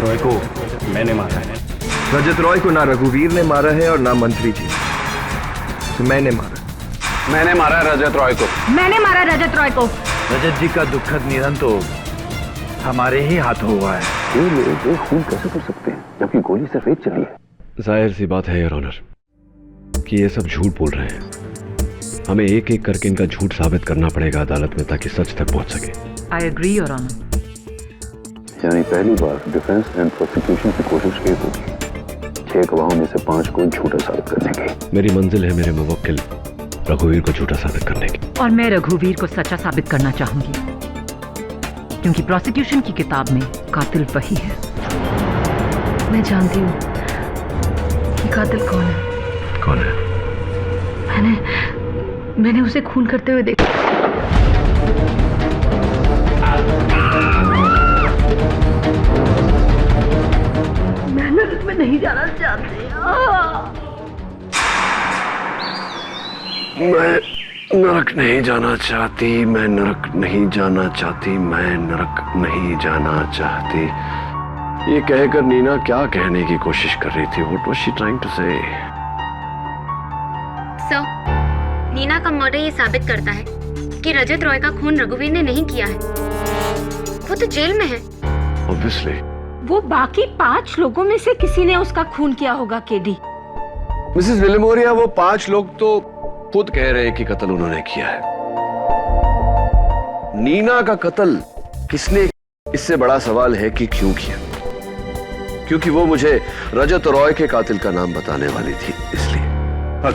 रॉय को मैंने मारा है। रजत रॉय को ना रघुवीर ने मारा है और ना मंत्री जी, तो मैंने मारा। मैंने मारा रजत रॉय को। मैंने मारा रजत रॉय को। रजत जी का दुखद निधन तो हमारे ही हाथों हुआ है। ये लोग एक खून कैसे कर सकते हैं जबकि गोली सिर्फ एक चली है? जाहिर सी बात है योर ऑनर कि ये सब झूठ बोल रहे हैं। हमें एक एक करके इनका झूठ साबित करना पड़ेगा अदालत में ताकि सच तक पहुंच सके। I agree your honour. यानी पहली बार डिफेंस एंड प्रोसिक्यूशन की कोशिश की होगी 6 गवाहों में से 5 को झूठा साबित करने की। मेरी मंजिल है मेरे मुवक्किल रघुवीर को झूठा साबित करने की। और मैं रघुवीर को सच्चा साबित करना चाहूंगी क्योंकि प्रोसिक्यूशन की किताब में कातिल वही है। मैं जानती हूँ कि कातिल कौन है। कौन है? मैंने उसे खून करते हुए देखा। मैं नरक में नहीं जाना चाहती। मैं नरक नहीं जाना चाहती, मैं नरक नहीं जाना चाहती, मैं नरक नहीं जाना चाहती। ये कहकर नीना क्या कहने की कोशिश कर रही थी? What was she trying to say? Sir, Neena का मर्डर ये साबित करता है कि रजत रॉय का खून रघुवीर ने नहीं किया है। वो तो जेल में है। Obviously. वो बाकी 5 लोगों में से किसी ने उसका खून किया होगा केडी। मिसेस विलिमोरिया, वो 5 लोग तो खुद कह रहे हैं कि कत्ल उन्होंने किया है। नीना का कत्ल किसने, इससे बड़ा सवाल है कि क्यों किया। क्योंकि वो मुझे रजत रॉय के कातिल का नाम बताने वाली थी, इसलिए।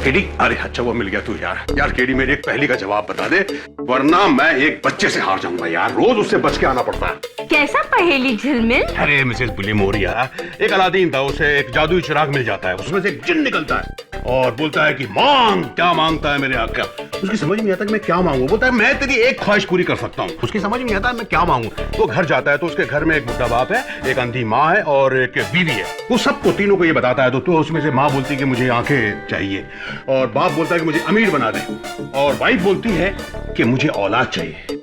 केडी, अरे अच्छा वो मिल गया तू यार केडी मेरी एक पहेली का जवाब बता दे, वरना मैं एक बच्चे से हार जाऊंगा यार। रोज उससे बच के आना पड़ता है। कैसा पहेली झिलमिल? अरे मिसेस विलिमोरिया, एक अलादीन था, उसे एक जादुई चिराग मिल जाता है, उसमें से एक जिन निकलता है और बोलता है कि मांग। क्या मांगता है मेरे आका? उसकी समझ नहीं आता कि मैं क्या मांगू। बोलता है मैं तेरी एक ख्वाहिश पूरी कर सकता हूँ। उसकी समझ नहीं आता मैं क्या मांगू। वो घर जाता है तो उसके घर में एक बुढ़ा बाप है, एक अंधी माँ है और एक बीवी है। वो सबको तीनों को ये बताता है तो उसमें से माँ बोलती है कि मुझे आंखें चाहिए, और बाप बोलता है कि मुझे अमीर बना दे, और वाइफ बोलती है कि मुझे औलाद चाहिए।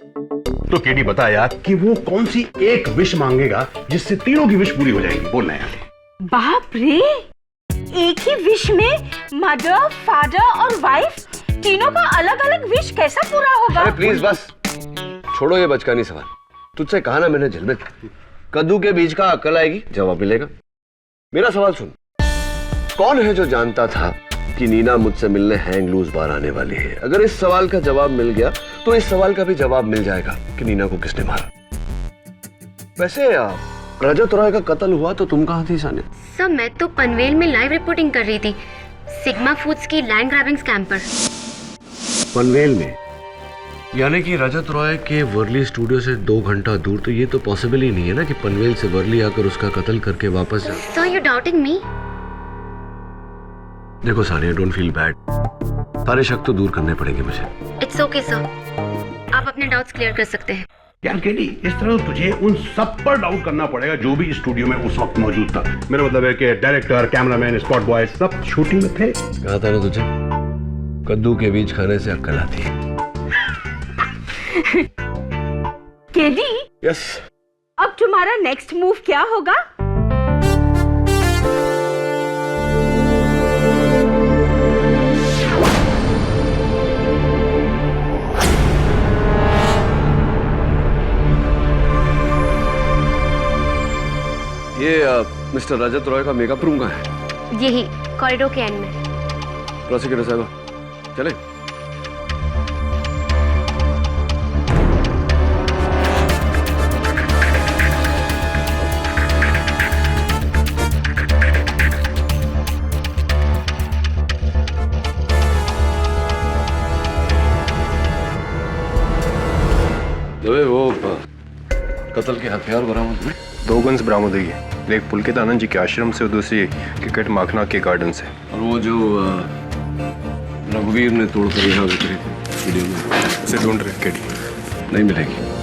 तो केडी बता यार कि वो कौन सी एक विश मांगेगा जिससे तीनों की विश पूरी हो जाएगी? बोलना यार। बाप रे, एक ही विश में मदर, फादर और वाइफ तीनों का अलग अलग विश कैसा पूरा होगा? अरे प्लीज बस छोड़ो ये बचकानी सवाल। तुझसे कहा ना मैंने झिलमिल, कद्दू के बीज का अक्ल आएगी जवाब मिलेगा। मेरा सवाल सुन, कौन है जो जानता था कि नीना मुझसे मिलने हैंग लूज बार आने वाली है? अगर इस सवाल का जवाब मिल गया तो इस सवाल का भी जवाब मिल जाएगा कि नीना को किसने मारा। वैसे रजत रॉय का कत्ल हुआ तो तुम कहाँ थी सानिया? सर, मैं तो पनवेल में लाइव रिपोर्टिंग कर रही थी, सिग्मा फूड्स की लैंड ग्रैबिंग स्कैम पर। पनवेल में? यानी कि रजत रॉय के वर्ली स्टूडियो से 2 घंटा दूर। तो ये तो पॉसिबल ही नहीं है ना कि पनवेल से वर्ली आकर उसका कत्ल करके वापस जा। सर, यू डाउटिंग मी? देखो सानिया, डोंट फील बैड। सारे शक तो दूर करने पड़ेंगे मुझे। इट्स ओके सर, आप अपने डाउट्स क्लियर कर सकते हैं। यार केडी, इस तरह तुझे उन सब पर डाउट करना पड़ेगा जो भी स्टूडियो में उस वक्त मौजूद था। मेरा मतलब है कि डायरेक्टर, कैमरामैन, स्पॉट बॉय सब शूटिंग में थे। कहा था ना तुझे, कद्दू के बीज खाने से अक्ल आती है। केडी, यस, अब तुम्हारा नेक्स्ट मूव क्या होगा? ये मिस्टर रजत रॉय का मेकअप रूम कहाँ है? यही कॉरिडोर के एंड में। प्रोसिक्यूटर साहब चले। वो कत्ल के हथियार बरामद हुए? 2 गन्स बरामद हुई है, एक पुलकित आनंद जी के आश्रम से और दूसरी क्रिकेट माखना के गार्डन से। और वो जो रघुवीर ने तोड़कर यहाँ उतरी थी वीडियो में, उसे ढूंढ रहे केडी। नहीं मिलेगी।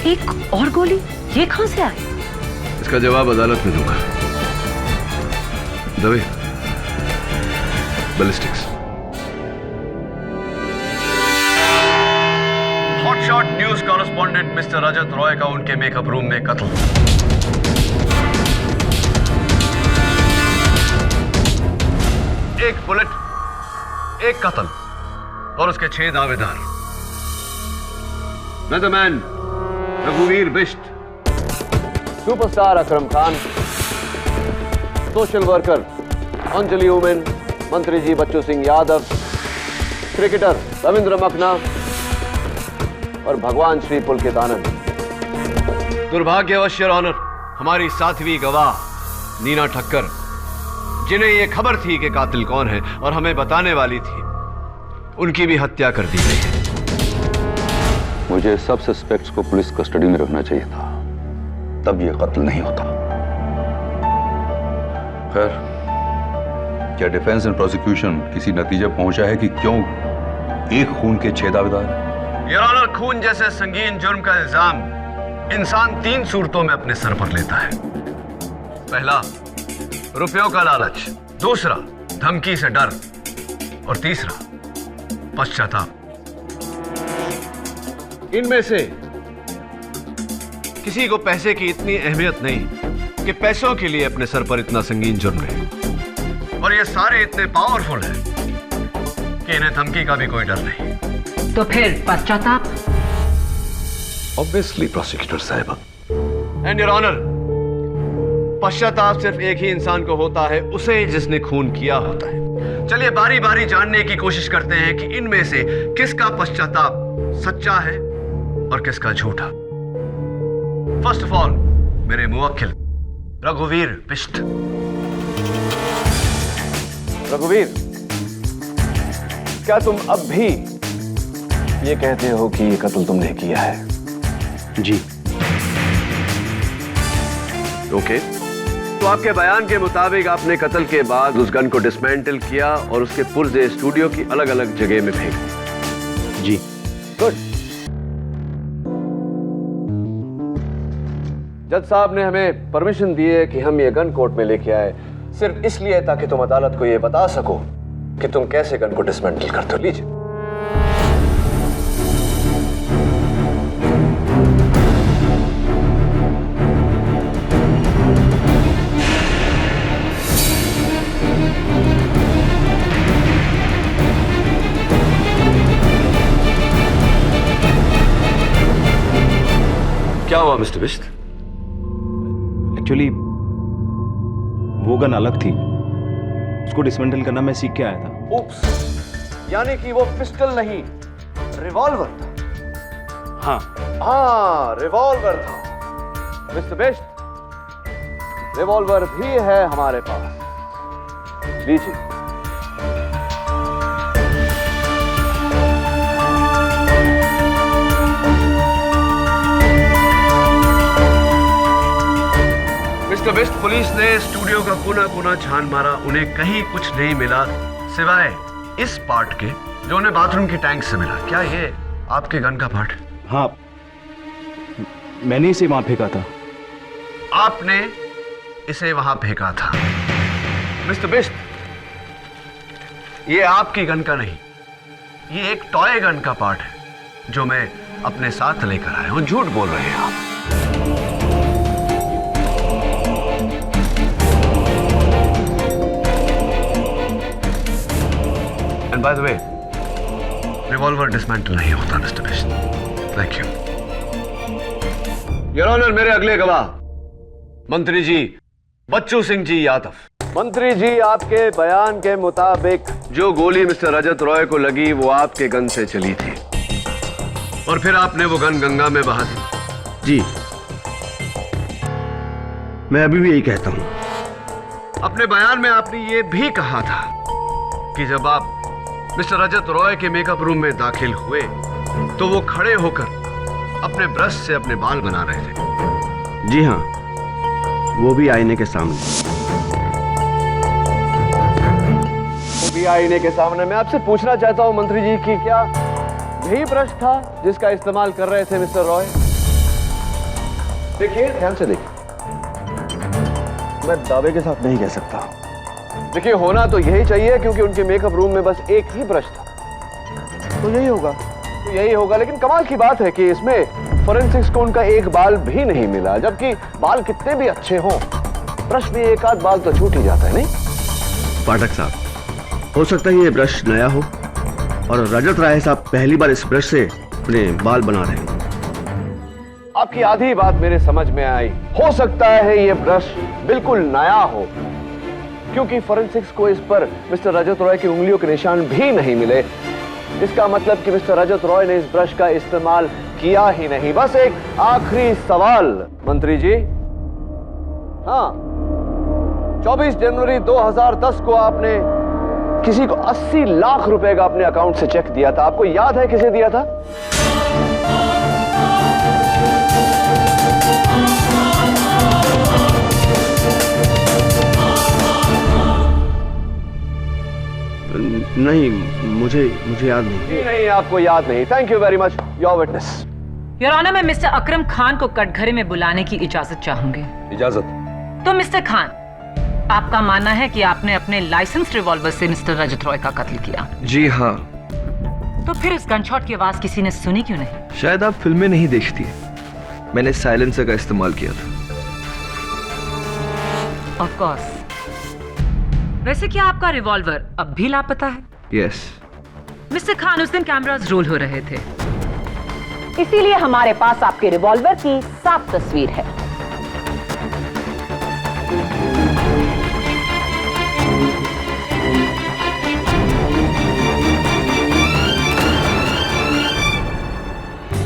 एक और गोली ये कहां से आई? इसका जवाब अदालत में दूंगा। Dave, ballistics. Hotshot news correspondent mister Rajat Roy का उनके मेकअप रूम में कत्ल। एक बुलेट, एक कत्ल और उसके 6 दावेदार। मैन रघुवीर Bisht, superstar Akram Khan, social worker Anjali Umen, मंत्री जी बच्चू सिंह यादव, क्रिकेटर रविंद्र मखना और भगवान श्री पुलकित आनंद। दुर्भाग्यवश योर ऑनर, हमारी 7वीं गवाह नीना ठक्कर, जिन्हें यह खबर थी कि कातिल कौन है और हमें बताने वाली थी, उनकी भी हत्या कर दी गई है। मुझे सब सस्पेक्ट्स को पुलिस कस्टडी में रखना चाहिए था, तब यह कत्ल नहीं होता। खैर, क्या डिफेंस एंड प्रोसिक्यूशन किसी नतीजे पहुंचा है कि क्यों एक खून के 6 दावेदार? योर ऑनर, खून जैसे संगीन जुर्म का इल्जाम इंसान 3 सूरतों में अपने सर पर लेता है। पहला, रुपयों का लालच, दूसरा धमकी से डर और तीसरा पश्चाताप। इनमें से किसी को पैसे की इतनी अहमियत नहीं कि पैसों के लिए अपने सर पर इतना संगीन जुर्म ले, और ये सारे इतने पावरफुल हैं कि इन्हें धमकी का भी कोई डर नहीं। तो फिर पश्चाताप? ऑब्वियसली प्रोसिक्यूटर साहिबा। एंड योर ऑनर, पश्चाताप सिर्फ एक ही इंसान को होता है, उसे जिसने खून किया होता है। चलिए बारी बारी जानने की कोशिश करते हैं कि इनमें से किसका पश्चाताप सच्चा है और किसका झूठा। फर्स्ट ऑफ ऑल, मेरे मुवक्किल रघुवीर बिष्ट। रघुवीर, क्या तुम अब भी ये कहते हो कि ये कत्ल तुमने किया है? जी। ओके, तो आपके बयान के मुताबिक आपने कत्ल के बाद उस गन को डिसमेंटल किया और उसके पुर्जे स्टूडियो की अलग अलग जगह में फेंक दिए। जी। गुड। जज साहब ने हमें परमिशन दी है कि हम ये गन कोर्ट में लेके आए, सिर्फ इसलिए ताकि तुम अदालत को ये बता सको कि तुम कैसे गन को डिसमेंटल करते हो। लीजिए। क्या हुआ मिस्टर बिष्ट? एक्चुअली वो गन अलग थी, उसको डिसमेंटल करना मैं सीख के आया था। उप्स, यानी कि वो पिस्टल नहीं, रिवॉल्वर था। हाँ, रिवॉल्वर था। मिस्टर बिष्ट, रिवॉल्वर भी है हमारे पास, लीजिए। मिस्टर बिष्ट, पुलिस ने स्टूडियो का कोना छान मारा, उन्हें कहीं कुछ नहीं मिला सिवाय इस पार्ट के जो उन्हें बाथरूम की टैंक से मिला। क्या ये आपके गन का पार्ट? हाँ, मैंने इसे वहां फेंका था। आपने इसे वहां फेंका था? मिस्टर बिष्ट, ये आपकी गन का नहीं, ये एक टॉय गन का पार्ट है जो मैं अपने साथ लेकर आया हूं। झूठ बोल रहे हैं आप। And by the way, revolver dismantle नहीं होता mister Bisht. Thank you. Your honour, मेरे अगले गवाह मंत्री जी बच्चू सिंह जी यादव। मंत्री जी, आपके बयान के मुताबिक जो गोली मिस्टर रजत रॉय को लगी वो आपके गन से चली थी और फिर आपने वो गन गंगा में बहा दी। जी, मैं अभी भी यही कहता हूं। अपने बयान में आपने ये भी कहा था कि जब आप मिस्टर रजत रॉय के मेकअप रूम में दाखिल हुए तो वो खड़े होकर अपने ब्रश से अपने बाल बना रहे थे। जी हाँ, वो भी आईने के सामने। वो भी आईने के सामने। मैं आपसे पूछना चाहता हूं मंत्री जी कि क्या यही ब्रश था जिसका इस्तेमाल कर रहे थे मिस्टर रॉय? देखिए, ध्यान से देखिए, मैं दावे के साथ नहीं कह सकता। देखिए, होना तो यही चाहिए क्योंकि उनके मेकअप रूम में बस एक ही ब्रश था, तो यही होगा। लेकिन कमाल की बात है कि इसमें फोरेंसिक्स को उनका एक बाल भी नहीं मिला, जबकि बाल कितने भी अच्छे हों, ब्रश में एक आध बाल तो छूट ही जाता है, नहीं? पाठक साहब, हो सकता है ये ब्रश नया हो और रजत राय साहब पहली बार इस ब्रश से अपने बाल बना रहे हैं। आपकी आधी बात मेरे समझ में आई। हो सकता है ये ब्रश बिल्कुल नया हो, क्योंकि फोरेंसिक्स को इस पर मिस्टर रजत रॉय की उंगलियों के निशान भी नहीं मिले। इसका मतलब कि मिस्टर रजत रॉय ने इस ब्रश का इस्तेमाल किया ही नहीं। बस एक आखिरी सवाल मंत्री जी। हाँ, 24 जनवरी 2010 को आपने किसी को 80 लाख रुपए का अपने अकाउंट से चेक दिया था। आपको याद है किसे दिया था? नहीं, मुझे याद नहीं। नहीं, आपको याद नहीं। Thank you very much. Your witness. Your honour, मैं मिस्टर अकरम खान को कटघरे में बुलाने की इजाजत चाहूंगी। इजाजत? तो मिस्टर खान, आपका मानना है कि आपने अपने लाइसेंस रिवॉल्वर से मिस्टर रजत रॉय का कत्ल किया? जी हाँ। तो फिर इस गनशॉट की आवाज किसी ने सुनी क्यों नहीं? शायद आप फिल्में नहीं देखती। मैंने साइलेंसर का इस्तेमाल किया था। Of course. वैसे क्या आपका रिवॉल्वर अब भी लापता है? यस। मिस्टर खान, उस दिन कैमरास रोल हो रहे थे, इसीलिए हमारे पास आपके रिवॉल्वर की साफ तस्वीर है।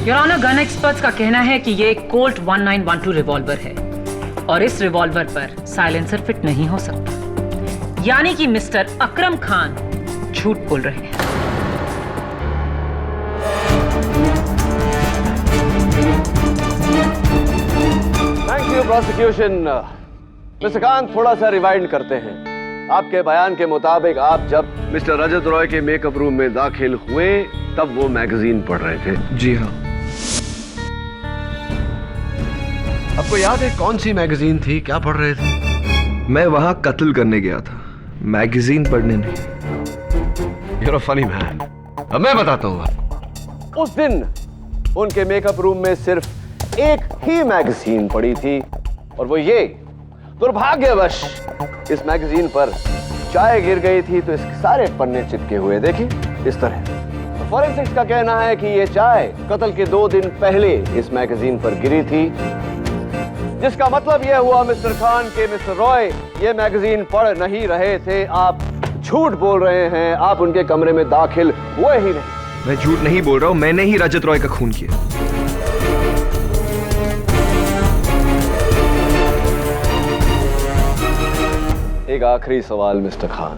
योर ऑनर, गन एक्सपर्ट्स का कहना है कि ये एक कोल्ट 1912 रिवॉल्वर है और इस रिवॉल्वर पर साइलेंसर फिट नहीं हो सकता, यानी कि मिस्टर अकरम खान झूठ बोल रहे हैं। Thank you prosecution. Mister Khan, थोड़ा सा रिवाइंड करते हैं। आपके बयान के मुताबिक आप जब मिस्टर रजत रॉय के मेकअप रूम में दाखिल हुए तब वो मैगजीन पढ़ रहे थे। जी हाँ। आपको याद है कौन सी मैगजीन थी? क्या पढ़ रहे थे? मैं वहां कत्ल करने गया था, मैगजीन पढ़ने नहीं। You're a funny man। अब मैं बताता हूँ। उस दिन उनके मेकअप रूम में सिर्फ एक ही मैगजीन पड़ी थी और वो ये, दुर्भाग्यवश इस मैगजीन पर चाय गिर गई थी तो इसके सारे पन्ने चिपके हुए, देखिए इस तरह। फोरेंसिक्स का कहना है कि ये चाय कत्ल के 2 दिन पहले इस मैगजीन पर गिरी थी, जिसका मतलब यह हुआ मिस्टर खान के मिस्टर रॉय ये मैगजीन पढ़ नहीं रहे थे। आप झूठ बोल रहे हैं, आप उनके कमरे में दाखिल हुए ही नहीं। मैं झूठ नहीं बोल रहा हूं, मैंने ही रजत रॉय का खून किया। एक आखिरी सवाल मिस्टर खान,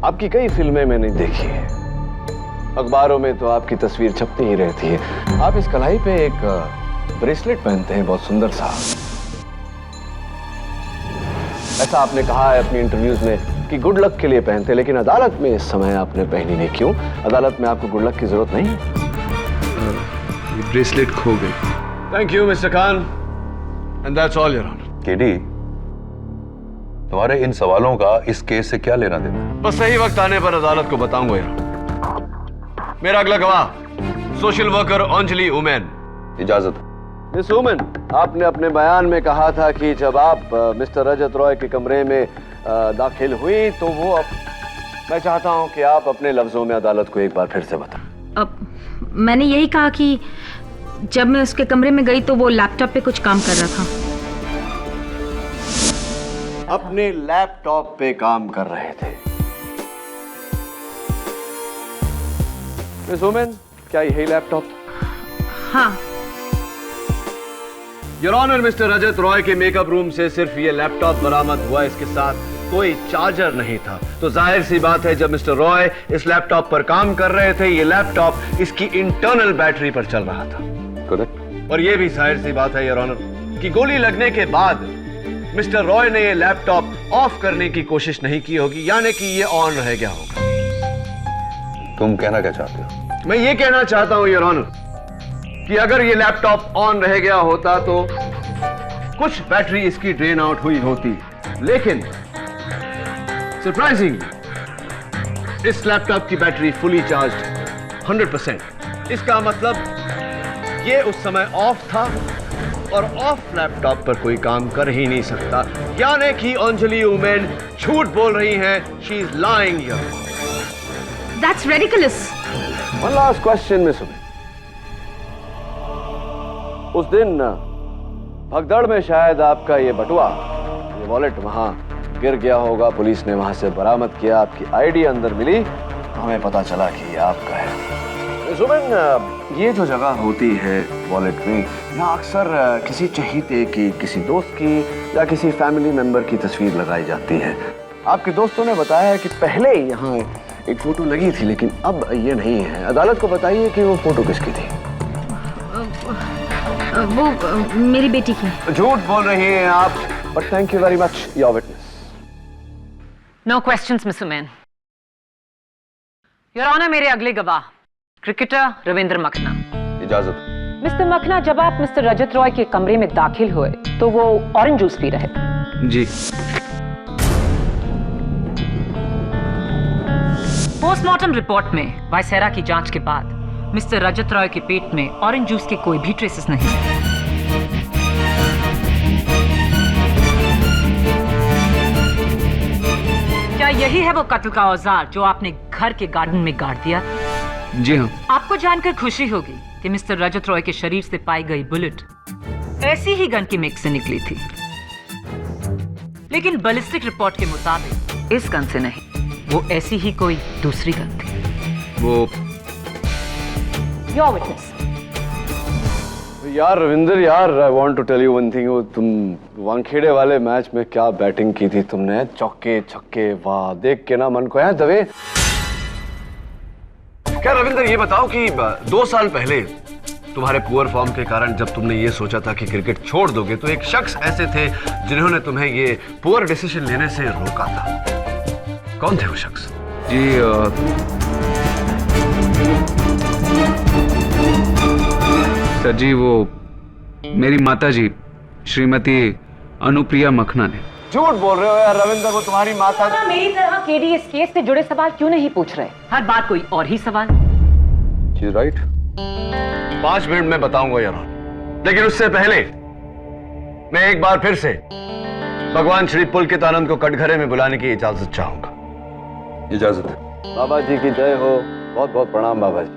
आपकी कई फिल्में मैंने देखी है, अखबारों में तो आपकी तस्वीर छपती ही रहती है। आप इस कलाई पे एक ब्रेसलेट पहनते हैं, बहुत सुंदर सा। ऐसा आपने कहा है अपनी इंटरव्यूज में कि गुड लक के लिए पहनते, लेकिन अदालत में इस समय आपने पहनी नहीं। क्यों? अदालत में आपको गुड लक की जरूरत नहीं है? ये ब्रेसलेट खो गई। Thank you mister Khan, and that's all your honour. KD, तुम्हारे इन सवालों का इस केस से क्या लेना देना है? बस सही वक्त आने पर अदालत को बताऊंगा यार। मेरा अगला गवाह सोशल वर्कर अंजलि उमेन। इजाजत। मिस उमेन, आपने अपने बयान में कहा था कि जब आप मिस्टर रजत रॉय के कमरे में दाखिल हुई तो वो मैं चाहता हूं कि आप अपने लफ्जों में अदालत को एक बार फिर से बताएं। अब मैंने यही कहा कि जब मैं उसके कमरे में गई तो वो लैपटॉप पे कुछ काम कर रहा था। अपने लैपटॉप पे काम कर रहे थे। मिस उमेन, क्या यही लैपटॉप? हाँ। Your honour, mister Rajat Roy के मेकअप रूम से सिर्फ ये लैपटॉप बरामद हुआ, इसके साथ कोई चार्जर नहीं था। तो जाहिर सी बात है जब मिस्टर रॉय इस लैपटॉप पर काम कर रहे थे, ये लैपटॉप इसकी इंटरनल बैटरी पर चल रहा था। करेक्ट। और ये भी जाहिर सी बात है योर ऑनर कि गोली लगने के बाद मिस्टर रॉय ने ये लैपटॉप ऑफ करने की कोशिश नहीं की होगी, यानी कि ये ऑन रह गया होगा। तुम कहना क्या चाहते हो? मैं ये कहना चाहता हूं योर ऑनर कि अगर ये लैपटॉप ऑन रह गया होता तो कुछ बैटरी इसकी ड्रेन आउट हुई होती, लेकिन सरप्राइजिंग इस लैपटॉप की बैटरी फुली चार्ज्ड 100%। इसका मतलब ये उस समय ऑफ था और ऑफ लैपटॉप पर कोई काम कर ही नहीं सकता, यानी कि अंजलि उमेन झूठ बोल रही हैं। She is lying here. That's ridiculous. One last question, Miss women. उस दिन भगदड़ में शायद आपका ये बटुआ, ये वॉलेट वहां गिर गया होगा, पुलिस ने वहां से बरामद किया, आपकी आईडी अंदर मिली, हमें पता चला कि ये आपका है। मिस उमेन, ये जो जगह होती है वॉलेट में, यहाँ अक्सर किसी चहीते की, किसी दोस्त की या किसी फैमिली मेंबर की तस्वीर लगाई जाती है। आपके दोस्तों ने बताया कि पहले यहाँ एक फोटो लगी थी, लेकिन अब ये नहीं है। अदालत को बताइए कि वो फोटो किसकी थी? वो मेरी बेटी की। झूठ बोल रही हैं आप, but thank you very much your witness. No questions miss उमेन। योर ऑनर, मेरे अगले गवाह क्रिकेटर रविंद्र मखना। इजाजत। मिस्टर मखना, जब आप मिस्टर रजत रॉय के कमरे में दाखिल हुए तो वो ऑरेंज जूस पी रहे थे। जी। पोस्टमार्टम रिपोर्ट में वायसेरा की जांच के बाद मिस्टर रजत रॉय के पेट में ऑरेंज जूस के कोई भी ट्रेसेस नहीं। क्या यही है वो कत्ल का औजार जो आपने घर के गार्डन में गाड़ दिया? जी हाँ। आपको जानकर खुशी होगी कि मिस्टर रजत रॉय के शरीर से पाई गई बुलेट ऐसी ही गन की मिक्स से निकली थी, लेकिन बैलिस्टिक रिपोर्ट के मुताबिक इस गन से नहीं, वो ऐसी ही कोई दूसरी गन थी। वो योर विटनेस। यार रविंदर, यार I want to tell you one thing. वो तुम वानखेड़े वाले मैच में क्या बैटिंग की थी तुमने, चौके छक्के, वाह, देख के ना मन को है दबे। क्या रविंदर, ये बताओ कि 2 साल पहले तुम्हारे पुअर फॉर्म के कारण जब तुमने ये सोचा था कि क्रिकेट छोड़ दोगे, तो एक शख्स ऐसे थे जिन्होंने तुम्हें ये पुअर डिसीजन लेने से रोका था। कौन थे वो शख्स? जी सर जी, वो मेरी माता जी श्रीमती अनुप्रिया मखना ने। झूठ बोल रहे हो यार रविंदर, वो तुम्हारी माता। मेरी तरह केडीएस केस से जुड़े सवाल क्यों नहीं पूछ रहे? हर बार कोई और ही सवाल। She's right। 5 मिनट में बताऊंगा यार, लेकिन उससे पहले मैं एक बार फिर से भगवान श्री पुलकितानंद को कटघरे में बुलाने की इजाजत चाहूंगा। इजाजत। बाबा जी की जय हो। बहुत बहुत प्रणाम बाबा जी।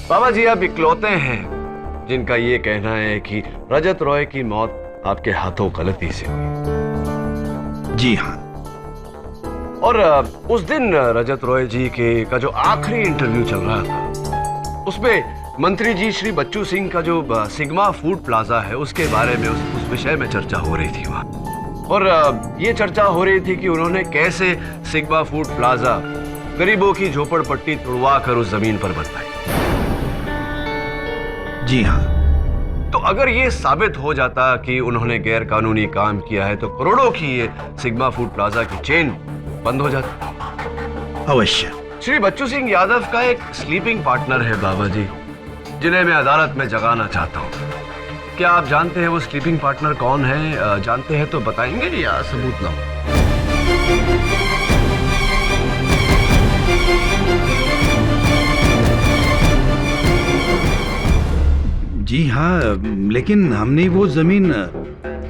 बाबा जी, आप इकलौते हैं जिनका ये कहना है कि रजत रॉय की मौत आपके हाथों गलती से हुई। जी हाँ। और उस दिन रजत रॉय जी का जो आखिरी इंटरव्यू चल रहा था, उसमें मंत्री जी श्री बच्चू सिंह का जो सिग्मा फूड प्लाजा है उसके बारे में उस विषय में चर्चा हो रही थी वहां। और ये चर्चा हो रही थी कि उन्होंने कैसे सिग्मा फूड प्लाजा गरीबों की झोपड़पट्टी तुड़वा कर उस जमीन पर बनवाई। जी हाँ। तो अगर ये साबित हो जाता कि उन्होंने गैर कानूनी काम किया है, तो करोड़ों की ये सिग्मा फूड प्लाजा की चेन बंद हो जाती। अवश्य। श्री बच्चू सिंह यादव का एक स्लीपिंग पार्टनर है बाबा जी, जिन्हें मैं अदालत में जगाना चाहता हूँ। क्या आप जानते हैं वो स्लीपिंग पार्टनर कौन है? जानते हैं तो बताएंगे या सबूत लाऊं? जी हाँ, लेकिन हमने वो जमीन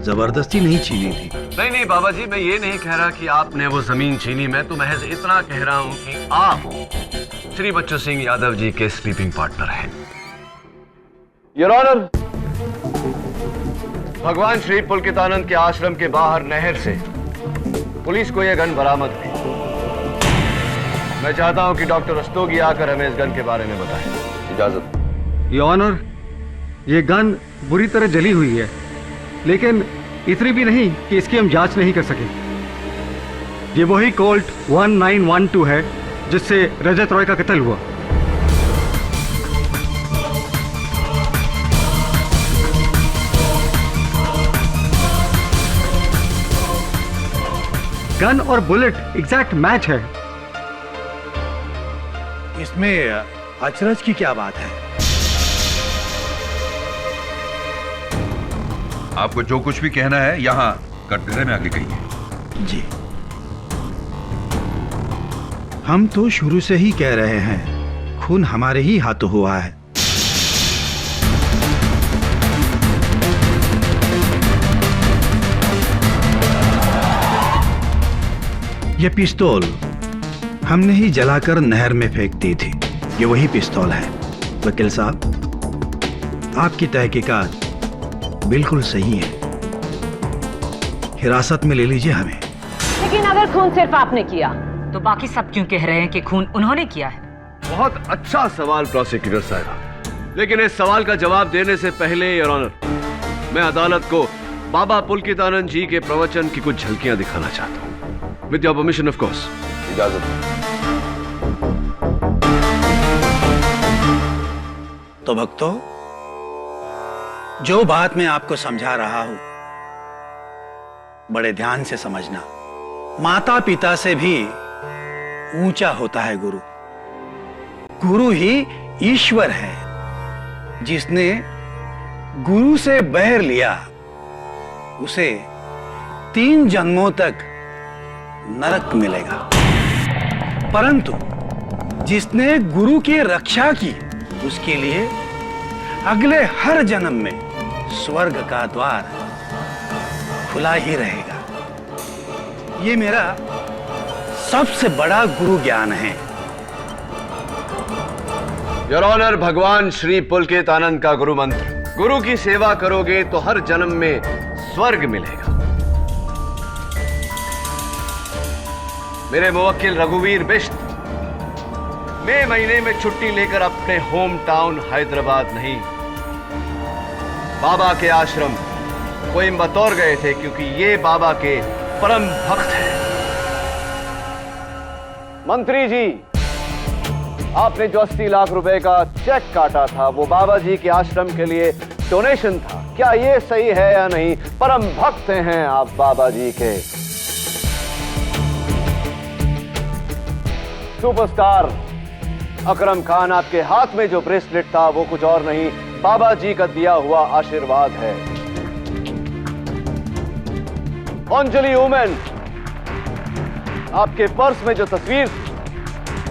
जबरदस्ती नहीं छीनी थी। नहीं नहीं बाबा जी, मैं ये नहीं कह रहा कि आपने वो जमीन छीनी। मैं तो महज इतना कह रहा हूँ कि आप श्री बच्चू सिंह यादव जी के स्लीपिंग पार्टनर हैं। योर ऑनर, भगवान श्री पुलकितानंद के आश्रम के बाहर नहर से पुलिस को यह गन बरामद हुई। मैं चाहता हूं कि डॉक्टर रस्तोगी आकर हमें इस गन के बारे में बताएं। इजाजत। योर ऑनर, ये गन बुरी तरह जली हुई है, लेकिन इतनी भी नहीं कि इसकी हम जांच नहीं कर सके। ये वही कोल्ट 1912 है जिससे रजत रॉय का कत्ल हुआ। गन और बुलेट एग्जैक्ट मैच है। इसमें अचरज की क्या बात है? आपको जो कुछ भी कहना है यहाँ कटघरे में आके कहिए। जी, हम तो शुरू से ही कह रहे हैं खून हमारे ही हाथों हुआ है। ये पिस्तौल हमने ही जलाकर नहर में फेंक दी थी। ये वही पिस्तौल है। वकील साहब, आपकी तहकीकात बिल्कुल सही है। हिरासत में ले लीजिए हमें। लेकिन अगर खून सिर्फ आपने किया तो बाकी सब क्यों कह रहे हैं कि खून उन्होंने किया है? बहुत अच्छा सवाल प्रोसिक्यूटर साहब, लेकिन इस सवाल का जवाब देने से पहले योर ऑनर, मैं अदालत को बाबा पुलकितानंद जी के प्रवचन की कुछ झलकियां दिखाना चाहता हूं। With your permission of course. इजाजत। तो भक्तों, जो बात मैं आपको समझा रहा हूं बड़े ध्यान से समझना। माता पिता से भी ऊंचा होता है गुरु। गुरु ही ईश्वर है। जिसने गुरु से बैर लिया उसे 3 जन्मों तक नरक मिलेगा, परंतु जिसने गुरु की रक्षा की उसके लिए अगले हर जन्म में स्वर्ग का द्वार खुला ही रहेगा। ये मेरा सबसे बड़ा गुरु ज्ञान है। योर ऑनर, भगवान श्री पुलकितानंद का गुरु मंत्र, गुरु की सेवा करोगे तो हर जन्म में स्वर्ग मिलेगा। मेरे मुवक्किल रघुवीर बिष्ट मई महीने में छुट्टी लेकर अपने होम टाउन हैदराबाद नहीं, बाबा के आश्रम कोयम्बतौर गए थे, क्योंकि ये बाबा के परम भक्त हैं। मंत्री जी, आपने जो 80 लाख रुपए का चेक काटा था वो बाबा जी के आश्रम के लिए डोनेशन था। क्या ये सही है या नहीं? परम भक्त हैं आप बाबा जी के। सुपरस्टार अकरम खान, आपके हाथ में जो ब्रेसलेट था वो कुछ और नहीं, बाबा जी का दिया हुआ आशीर्वाद है। अंजलि वुमेन, आपके पर्स में जो तस्वीर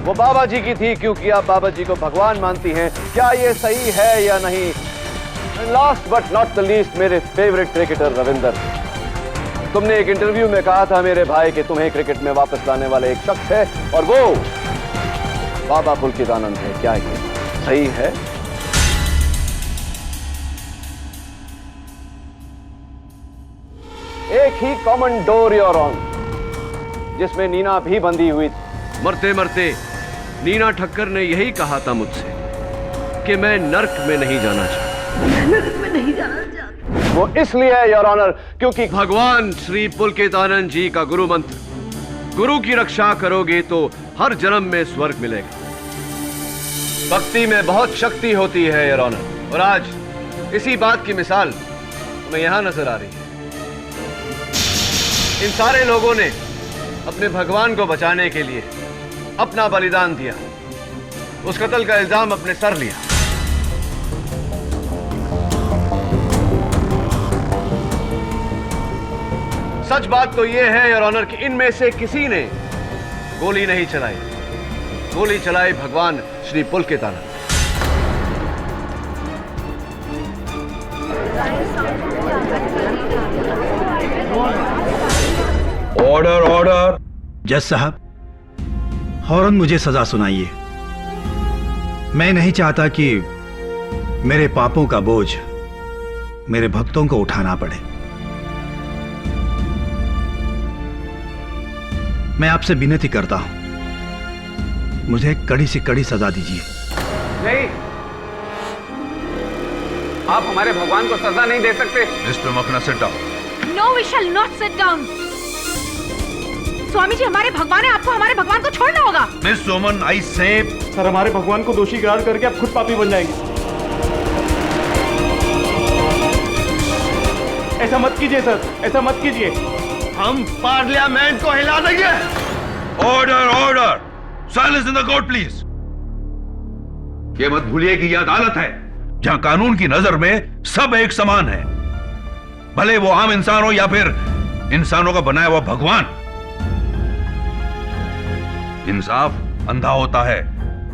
वो बाबा जी की थी, क्योंकि आप बाबा जी को भगवान मानती हैं। क्या ये सही है या नहीं? Last but not the least, मेरे फेवरेट क्रिकेटर रविंदर, तुमने एक इंटरव्यू में कहा था मेरे भाई कि तुम्हें क्रिकेट में वापस लाने वाला एक शख्स है और वो बाबा पुलकितानंद है। क्या ये सही है? एक ही कॉमन डोर योर ऑनर, जिसमें नीना भी बंधी हुई थी। मरते मरते नीना ठक्कर ने यही कहा था मुझसे कि मैं नर्क में नहीं जाना चाहता। नर्क में नहीं जाना चाहता। वो इसलिए है योर ऑनर क्योंकि भगवान श्री पुलकितानंद जी का गुरु मंत्र, गुरु की रक्षा करोगे तो हर जन्म में स्वर्ग मिलेगा। भक्ति में बहुत शक्ति होती है योर ऑनर, और आज इसी बात की मिसाल हमें यहां नजर आ रही है। इन सारे लोगों ने अपने भगवान को बचाने के लिए अपना बलिदान दिया, उस कत्ल का इल्जाम अपने सर लिया। सच बात तो यह है योर ऑनर कि इनमें से किसी ने गोली नहीं चलाई, गोली चलाई भगवान श्री पुलकितानंद। Order order. जज साहब, फौरन मुझे सजा सुनाइए। मैं नहीं चाहता कि मेरे पापों का बोझ मेरे भक्तों को उठाना पड़े। मैं आपसे विनती करता हूं, मुझे कड़ी से कड़ी सजा दीजिए। नहीं, आप हमारे भगवान को सजा नहीं दे सकते। Mister Makhana, sit down. No, we shall not sit down. Swami ji, हमारे भगवान है, आपको हमारे भगवान को छोड़ना होगा। मिस सोमन, आई से सर, हमारे भगवान को दोषी करार करके आप खुद पापी बन जाएंगे। ऐसा मत कीजिए सर, ऐसा मत कीजिए। हम पार्लियामेंट को हिला देंगे। Order order. Silence in the court please. ये मत भूलिए कि यह अदालत है जहां कानून की नजर में सब एक समान है। भले वो आम इंसान हो या फिर इंसानों का बनाया हुआ भगवान। इंसाफ अंधा होता है,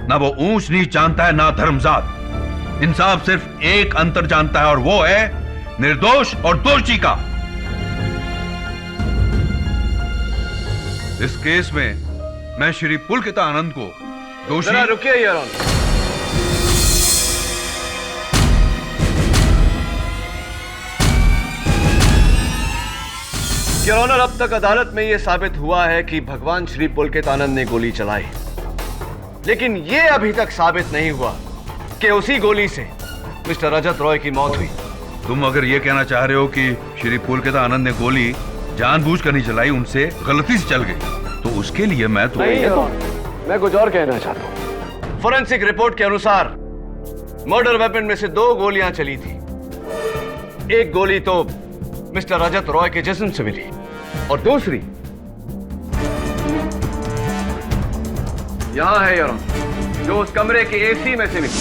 ना वो ऊंच नीच जानता है ना धर्मजात। इंसाफ सिर्फ एक अंतर जानता है और वो है निर्दोष और दोषी का। इस केस में मैं श्री पुलकितानंद को दोषी। जरा रुकिए योर ऑनर। योर ऑनर, अब तक अदालत में यह साबित हुआ है कि भगवान श्री पुलकितानंद ने गोली चलाई, लेकिन यह अभी तक साबित नहीं हुआ कि उसी गोली से मिस्टर रजत रॉय की मौत हुई। तुम अगर यह कहना चाह रहे हो कि श्री पुलकितानंद ने गोली जानबूझकर नहीं चलाई, उनसे गलती से चल गई, तो उसके लिए मैं तो मैं कुछ और कहना चाहता हूं। फोरेंसिक रिपोर्ट के अनुसार मर्डर वेपन में से 2 गोलियां चली थी। एक गोली तो मिस्टर रजत रॉय के जिस्म से मिली और दूसरी यहां है योर ऑनर, जो उस कमरे के एसी में से मिली।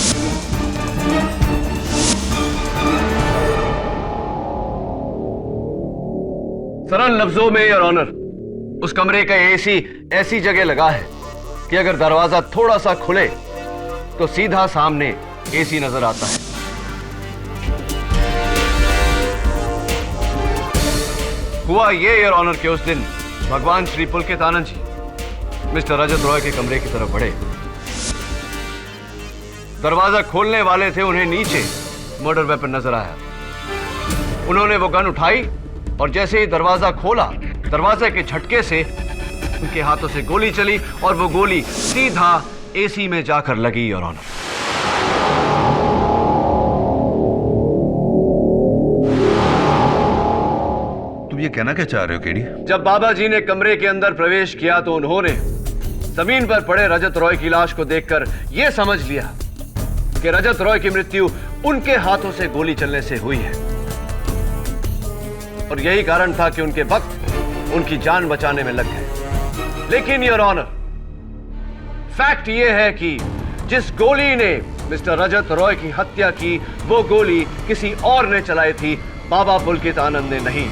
सरल लफ्जों में योर ऑनर, उस कमरे का एसी ऐसी जगह लगा है कि अगर दरवाजा थोड़ा सा खुले तो सीधा सामने एसी नजर आता है। हुआ ये योर ऑनर कि उस दिन भगवान श्री पुलकितानंद जी मिस्टर रजत रॉय के कमरे की तरफ बढ़े। दरवाजा खोलने वाले थे, उन्हें नीचे मर्डर वेपन नजर आया। उन्होंने वो गन उठाई और जैसे ही दरवाजा खोला, दरवाजे के झटके से उनके हाथों से गोली चली और वो गोली सीधा एसी में जाकर लगी योर ऑनर। तुम ये कहना क्या चाह रहे हो केडी? जब बाबा जी ने कमरे के अंदर प्रवेश किया तो उन्होंने जमीन पर पड़े रजत रॉय की लाश को देखकर यह समझ लिया कि रजत रॉय की मृत्यु उनके हाथों से गोली चलने से हुई है, और यही कारण था कि उनके वक्त उनकी जान बचाने में लग गए। लेकिन योर ऑनर, फैक्ट यह है कि जिस गोली ने मिस्टर रजत रॉय की हत्या की, वो गोली किसी और ने चलाई थी, बाबा पुलकितानंद ने नहीं।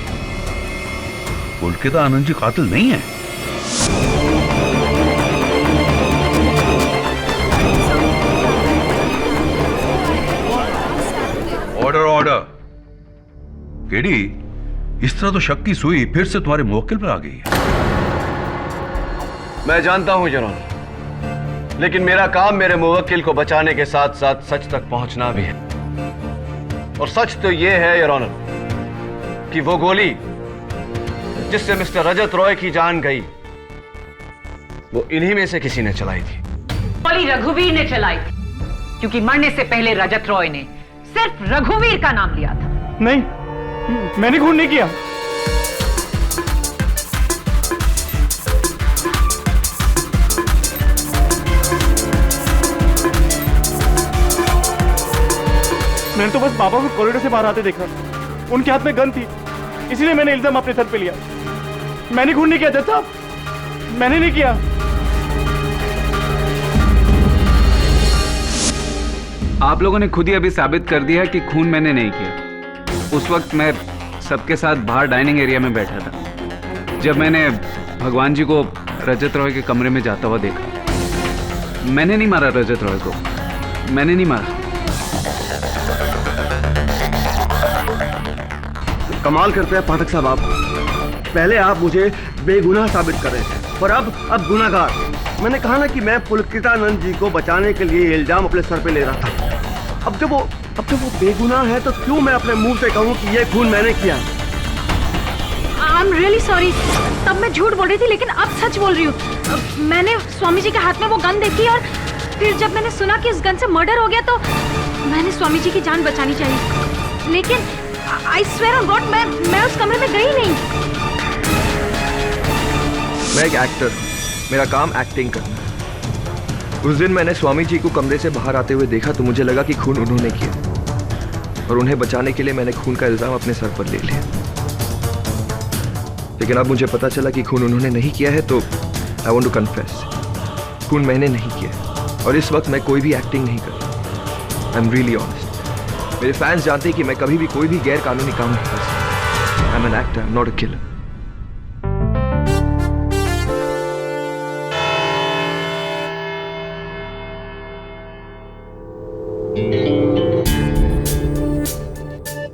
पुलकितानंद जी कातिल नहीं है? Order order. केडी, इस तरह तो शक की सुई फिर से तुम्हारे मुवक्किल पर आ गई है। मैं जानता हूं योर ऑनर, लेकिन मेरा काम मेरे मुवक्किल को बचाने के साथ साथ सच तक पहुंचना भी है। और सच तो यह है योर ऑनर कि वो गोली जिससे मिस्टर रजत रॉय की जान गई, वो इन्हीं में से किसी ने चलाई थी। गोली रघुवीर ने चलाई थी, क्योंकि मरने से पहले रजत रॉय ने सिर्फ रघुवीर का नाम लिया था। नहीं, मैंने खून नहीं किया। मैंने तो बस बाबा को कॉरिडोर से बाहर आते देखा, उनके हाथ में गन थी, इसीलिए मैंने इल्जाम अपने सर पे लिया। मैंने खून नहीं किया जज साहब, मैंने नहीं किया। आप लोगों ने खुद ही अभी साबित कर दिया कि खून मैंने नहीं किया। उस वक्त मैं सबके साथ बाहर डाइनिंग एरिया में बैठा था जब मैंने भगवान जी को रजत रॉय के कमरे में जाता हुआ देखा। मैंने नहीं मारा रजत रॉय को, मैंने नहीं मारा। कमाल करते हैं पाठक साहब आप। पहले आप मुझे बेगुनाह साबित कर रहे थे और अब गुनाहगार। मैंने कहा ना कि मैं पुलकितानंद जी को बचाने के लिए इल्जाम अपने सर पे ले रहा था। अब जब वो बेगुनाह है तो क्यों मैं अपने मुंह से कहूं कि ये खून मैंने किया? I am really sorry. तब मैं झूठ बोल रही थी, लेकिन अब सच बोल रही हूँ। मैंने स्वामी जी के हाथ में वो गन देखी और फिर जब मैंने सुना कि उस गन से मर्डर हो गया तो मैंने स्वामी जी की जान बचानी चाहिए। लेकिन आई स्वेयर ऑन गॉड, मैं उस कमरे में गई नहीं। मैं एक एक्टर, मेरा काम एक्टिंग करना है। उस दिन मैंने स्वामी जी को कमरे से बाहर आते हुए देखा तो मुझे लगा कि खून उन्होंने किया और उन्हें बचाने के लिए मैंने खून का इल्जाम अपने सर पर ले लिया। लेकिन अब मुझे पता चला कि खून उन्होंने नहीं किया है, तो आई वांट टू कन्फेस, खून मैंने नहीं किया। और इस वक्त मैं कोई भी एक्टिंग नहीं कर रहा। I am really honest. मेरे फैंस जानते हैं कि मैं कभी भी कोई भी गैर कानूनी काम नहीं कर सकता। I am an actor, I am not a killer.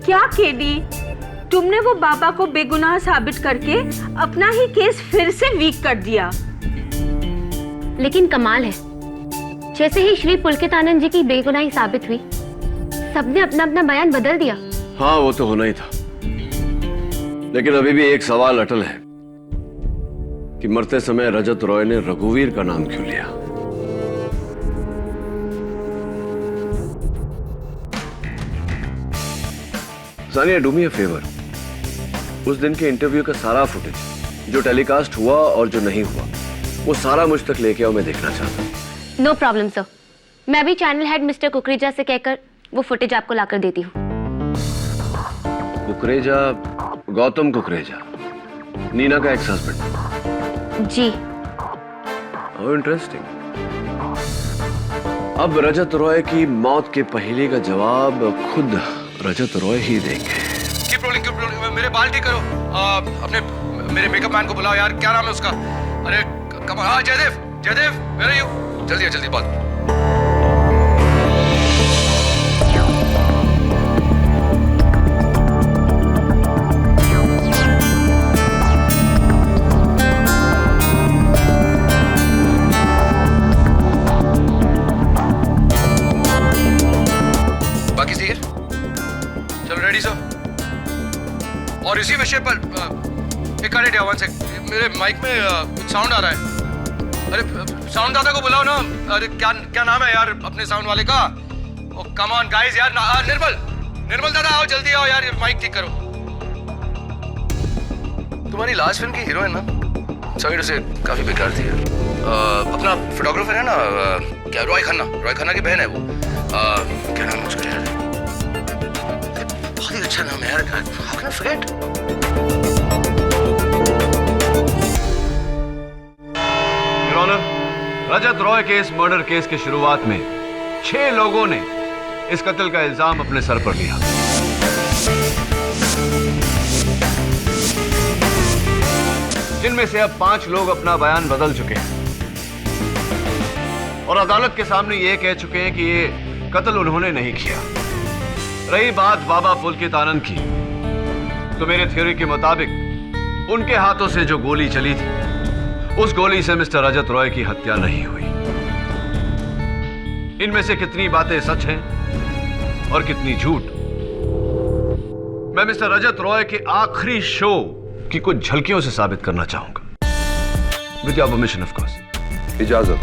क्या केडी, तुमने वो बाबा को बेगुनाह साबित करके अपना ही केस फिर से वीक कर दिया। लेकिन कमाल है, जैसे ही श्री पुलकित आनंद जी की बेगुनाही साबित हुई, सबने अपना अपना बयान बदल दिया। हाँ, वो तो होना ही था, लेकिन अभी भी एक सवाल अटल है कि मरते समय रजत रॉय ने रघुवीर का नाम क्यों लिया? Sania, do me a favour, उस दिन के इंटरव्यू का सारा फुटेज जो टेलीकास्ट हुआ और जो नहीं हुआ, वो सारा मुझ तक लेके आओ, मैं देखना चाहता हूँ। नो प्रॉब्लम सर, मैं भी चैनल हेड मिस्टर कुकरेजा से कहकर वो फुटेज आपको लाकर देती हूँ। कुकरेजा, गौतम कुकरेजा, नीना का एक्स हस्बैंड? जी। How interesting. अब रजत रॉय की मौत के पहेली का जवाब खुद रजत रॉय ही देंगे। कीप रोलिंग, मेरे बाल ठीक करो। अपने मेरे मेकअप मैन को बुलाओ यार, क्या नाम है उसका? अरे कमाल। हाँ, Jaidev, Jaidev, where are you? जल्दी जल्दी बात। बाकी सीर चलो, रेडी सर। और इसी विषय पर एक मिनट या 1 सेकंड, मेरे माइक में कुछ साउंड आ रहा है। अरे साउंड दादा को बुलाओ ना। अरे क्या नाम है यार अपने साउंड वाले का? ओ कम ऑन गाइस यार, निर्मल दादा आओ, जल्दी आओ यार, माइक ठीक करो। तुम्हारी लास्ट फिल्म की हीरोइन ना, सॉरी टू से, काफी बेकार थी यार। अपना फोटोग्राफर है ना, क्या रॉय खन्ना की बहन है वो। क्या नाम है उसका यार? बहुत ही अच्छा नाम है यार, how can I forget? Your honour, Rajat Roy के इस मर्डर केस की शुरुआत में 6 लोगों ने इस कत्ल का इल्जाम अपने सर पर लिया। जिनमें से अब 5 लोग अपना बयान बदल चुके हैं और अदालत के सामने ये कह चुके हैं कि ये कत्ल उन्होंने नहीं किया। रही बात बाबा पुलकित आनंद की, तो मेरे थ्योरी के मुताबिक उनके हाथों से जो गोली चली थी, उस गोली से मिस्टर रजत रॉय की हत्या नहीं हुई। इनमें से कितनी बातें सच हैं और कितनी झूठ, मैं मिस्टर रजत रॉय के आखिरी शो की कुछ झलकियों से साबित करना चाहूंगा। With your permission of course. इजाजत।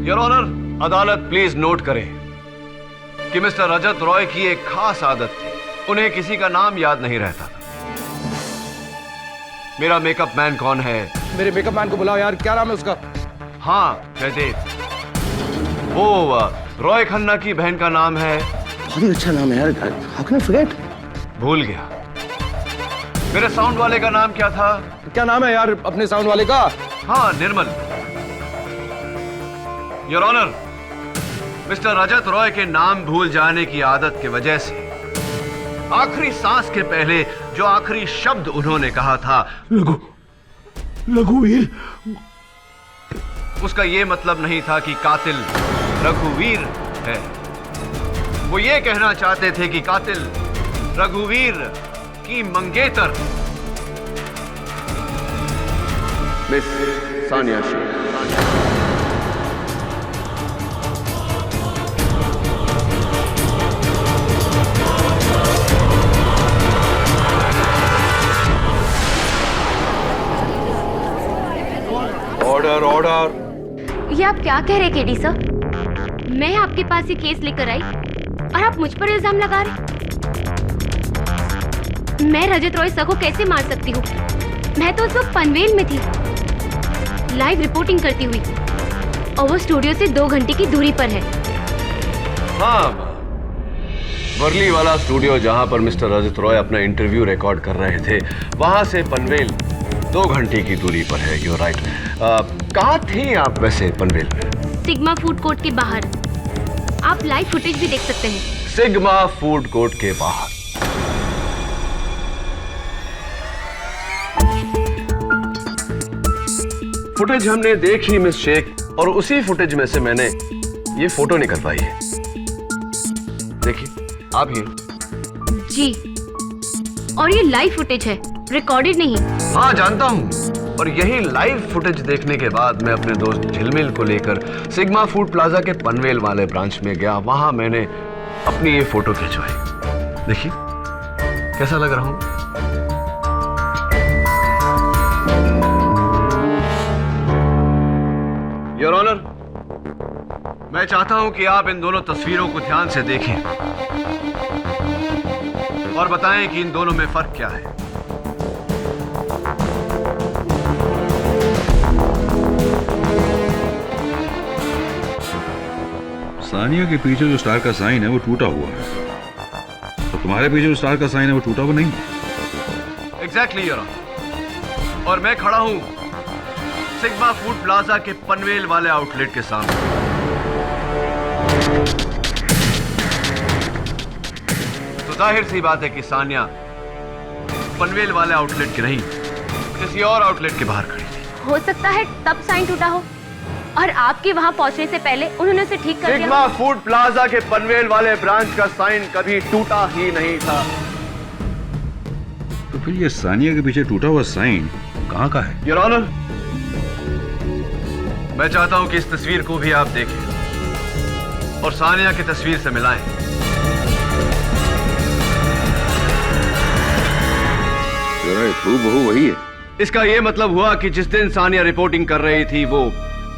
योर ऑनर, अदालत प्लीज नोट करें कि मिस्टर रजत रॉय की एक खास आदत थी, उन्हें किसी का नाम याद नहीं रहता था। मेरा मेकअप मैन कौन है? मेरे मेकअप मैन को बुलाओ यार, क्या नाम है उसका? हाँ, जयदेव। वो रॉय खन्ना की बहन का नाम है। बहुत ही अच्छा नाम है यार, हाउ कैन आई फॉरगेट? भूल गया। मेरे साउंड वाले का नाम क्या था? क्या नाम है यार अपने साउंड वाले का? हाँ, निर्मल। Your honour, mister Rajat Roy के नाम भूल जाने की आदत की वजह से आखिरी सांस के पहले जो आखिरी शब्द उन्होंने कहा था, रघुवीर, उसका यह मतलब नहीं था कि कातिल रघुवीर है। वो ये कहना चाहते थे कि कातिल रघुवीर की मंगेतर मिस सानिया शेख। आप क्या कह रहे केडी सर? मैं आपके पास ये केस लेकर आई और आप मुझ पर इल्जाम लगा रहे? मैं रजत रॉय सर को कैसे मार सकती हूँ? मैं तो उस वक्त पनवेल में थी, लाइव रिपोर्टिंग करती हुई, और वो स्टूडियो से 2 घंटे की दूरी पर है। हाँ, वर्ली वाला स्टूडियो जहां पर मिस्टर रजत रॉय अपना इंटरव्यू रिकॉर्ड कर रहे थे, वहां से पनवेल 2 घंटे की दूरी पर है। You right. कहाँ थी आप वैसे पनवेल में? सिग्मा फूड कोर्ट के बाहर। आप लाइव फुटेज भी देख सकते हैं। सिग्मा फूड कोर्ट के बाहर। फुटेज हमने देखी मिस शेख, और उसी फुटेज में से मैंने ये फोटो निकलवाई है। देखिए आप ये। जी, और ये लाइव फुटेज है, रिकॉर्डेड नहीं। हाँ जानता हूँ, और यही लाइव फुटेज देखने के बाद मैं अपने दोस्त झिलमिल को लेकर सिग्मा फूड प्लाजा के पनवेल वाले ब्रांच में गया। वहां मैंने अपनी ये फोटो खिंचवाई। देखिए कैसा लग रहा हूं। योर ऑनर, मैं चाहता हूं कि आप इन दोनों तस्वीरों को ध्यान से देखें और बताएं कि इन दोनों में फर्क क्या है। सानिया के पीछे जो स्टार का साइन है वो टूटा हुआ है, तो तुम्हारे पीछे जो स्टार का साइन है वो टूटा हुआ नहीं है। एग्जैक्टली योर ऑनर, और मैं खड़ा हूं सिग्मा फूड प्लाजा के पनवेल वाले आउटलेट के सामने। तो जाहिर सी बात है कि सानिया पनवेल वाले आउटलेट के नहीं, किसी और आउटलेट के बाहर खड़ी थी। हो सकता है तब साइन टूटा हो और आपके वहां पहुंचने से पहले उन्होंने उसे ठीक कर दिया। सिग्मा फूड प्लाजा के पनवेल वाले ब्रांच का साइन कभी टूटा ही नहीं था। तो फिर ये सानिया के पीछे टूटा हुआ साइन कहाँ का है? योर ऑनर, मैं चाहता हूं कि इस तस्वीर को भी आप देखें और सानिया की तस्वीर से मिलाएं। बहू वही है। इसका यह मतलब हुआ कि जिस दिन सानिया रिपोर्टिंग कर रही थी वो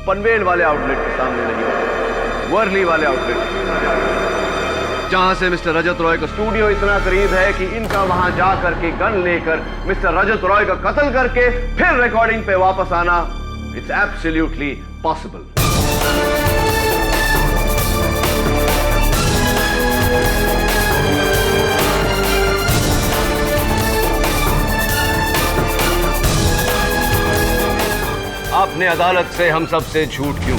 पनवेल वाले आउटलेट के सामने नहीं, वर्ली वाले आउटलेट, जहां से मिस्टर रजत रॉय का स्टूडियो इतना करीब है कि इनका वहां जाकर के गन लेकर मिस्टर रजत रॉय का कत्ल करके फिर रिकॉर्डिंग पे वापस आना, इट्स एब्सोल्युटली पॉसिबल। आपने अदालत से हम सब से झूठ क्यों?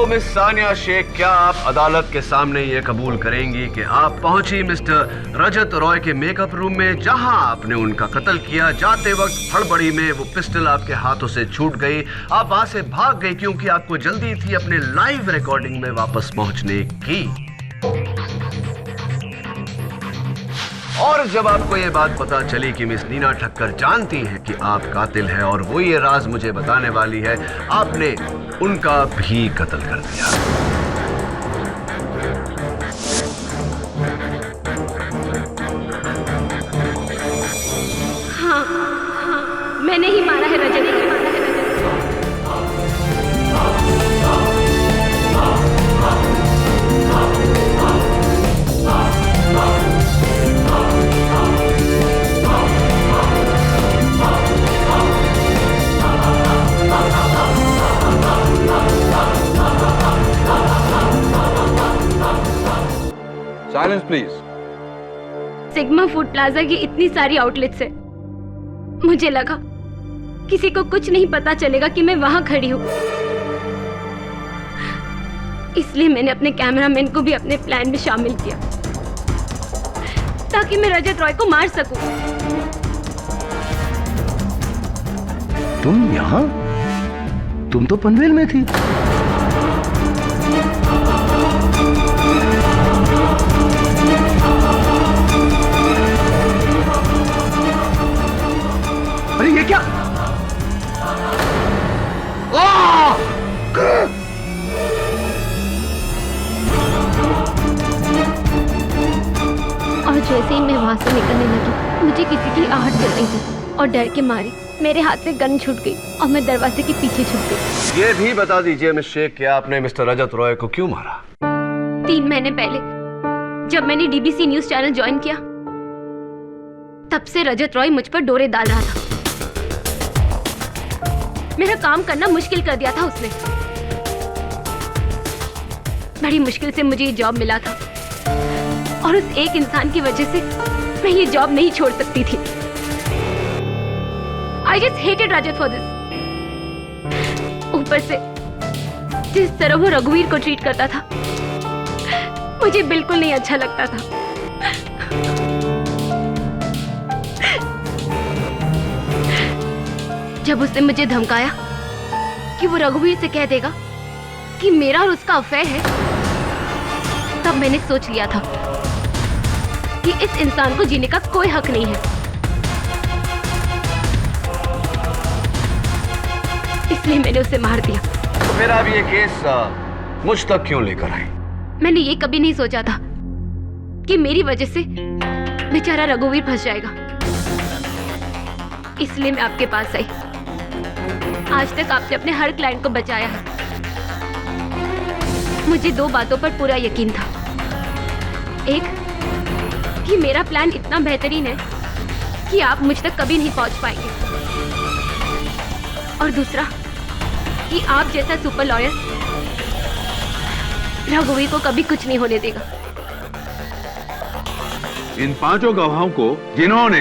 मिस सानिया शेख, क्या आप अदालत के सामने ये कबूल करेंगी कि आप पहुंची मिस्टर रजत रॉय के मेकअप रूम में, जहां आपने उनका कत्ल किया? जाते वक्त हड़बड़ी में वो पिस्टल आपके हाथों से छूट गई, आप वहां से भाग गई क्योंकि आपको जल्दी थी अपने लाइव रिकॉर्डिंग में वापस पहुंचने की। और जब आपको ये बात पता चली कि मिस नीना ठक्कर जानती हैं कि आप कातिल हैं और वो ये राज मुझे बताने वाली है, आपने उनका भी कत्ल कर दिया। हाँ, मैंने ही मारा है Rajat. Silence please. Sigma food plaza की इतनी सारी आउटलेट से मुझे लगा किसी को कुछ नहीं पता चलेगा कि मैं वहां खड़ी हूं, इसलिए मैंने अपने कैमरामैन को भी अपने प्लान में शामिल किया ताकि मैं रजत रॉय को मार सकूं। तुम यहाँ? तुम तो पनवेल में थी। अरे ये क्या? और जैसे ही मैं वहां से निकलने लगी, मुझे किसी की आहट चल रही थी और डर के मारे मेरे हाथ से गन छूट गई और मैं दरवाजे के पीछे छुप गई। ये भी बता दीजिए मिस शेख, क्या आपने मिस्टर रजत रॉय को क्यों मारा? 3 महीने पहले जब मैंने डीबीसी न्यूज चैनल ज्वाइन किया, तब से रजत रॉय मुझ पर डोरे डाल रहा था। मेरा काम करना मुश्किल कर दिया था उसने। बड़ी मुश्किल से मुझे ये जॉब मिला था और उस एक इंसान की वजह से मैं ये जॉब नहीं छोड़ सकती थी। I just hated Rajat for this. ऊपर से जिस तरह वो रघुवीर को ट्रीट करता था, मुझे बिल्कुल नहीं अच्छा लगता था। जब उसने मुझे धमकाया कि वो रघुवीर से कह देगा कि मेरा और उसका अफेयर है, तब मैंने सोच लिया था कि इस इंसान को जीने का कोई हक नहीं है। इसलिए मैंने उसे मार दिया। तो फिर आप ये केस मुझ तक क्यों लेकर आए? मैंने ये कभी नहीं सोचा था कि मेरी वजह से बेचारा रघुवीर फंस जाएगा। इसलिए मैं आपके पास आई। आज तक आपने अपने हर क्लाइंट को बचाया है। मुझे 2 बातों पर पूरा यकीन था। एक, कि मेरा प्लान इतना बेहतरीन है कि आप मुझ तक कभी नहीं पहुंच पाएंगे, और दूसरा कि आप जैसा सुपर लॉयर रघुवीर को कभी कुछ नहीं होने देगा। इन 5 गवाहों को जिन्होंने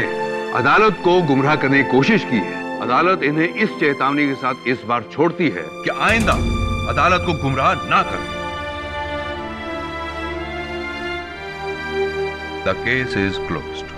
अदालत को गुमराह करने की कोशिश की है, अदालत इन्हें इस चेतावनी के साथ इस बार छोड़ती है कि आइंदा अदालत को गुमराह ना करें। The case is closed.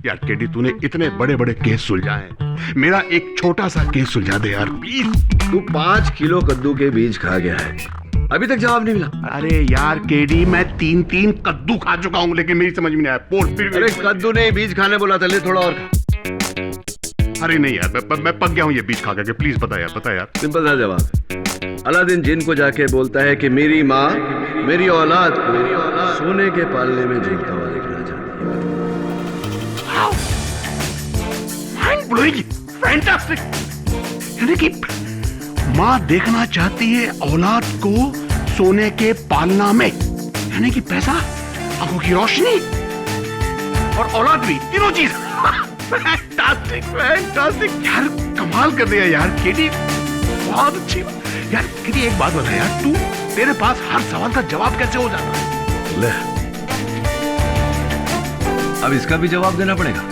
यार केडी, तूने इतने बड़े बड़े केस सुलझाए हैं, मेरा एक छोटा सा केस सुलझा दे यार प्लीज। तू 5 किलो कद्दू के बीज खा गया है, अभी तक जवाब नहीं मिला। अरे यार केडी, मैं 3 कद्दू खा चुका हूँ, लेकिन मेरी समझ में नहीं आया। अरे कद्दू ने बीज खाने बोला था, ले थोड़ा और खा। अरे नहीं यार, मैं पक गया हूँ ये बीज खा के। प्लीज बता यार। सिंपल सा जवाब है। अलादीन जिन को जाके बोलता है कि मेरी माँ मेरी औलाद को सोने के पालने में झूलता हुआ देखना चाहती है। फैंटास्टिक। यानी कि माँ देखना चाहती है औलाद को सोने के पालना में, यानी कि पैसा, आंखों की रोशनी और औलाद भी, तीनों चीज। फैंटास्टिक यार, कमाल कर दिया यार केडी, बहुत अच्छी यार। केडी एक बात बता यार, तू तेरे पास हर सवाल का जवाब कैसे हो जाता है? ले, अब इसका भी जवाब देना पड़ेगा।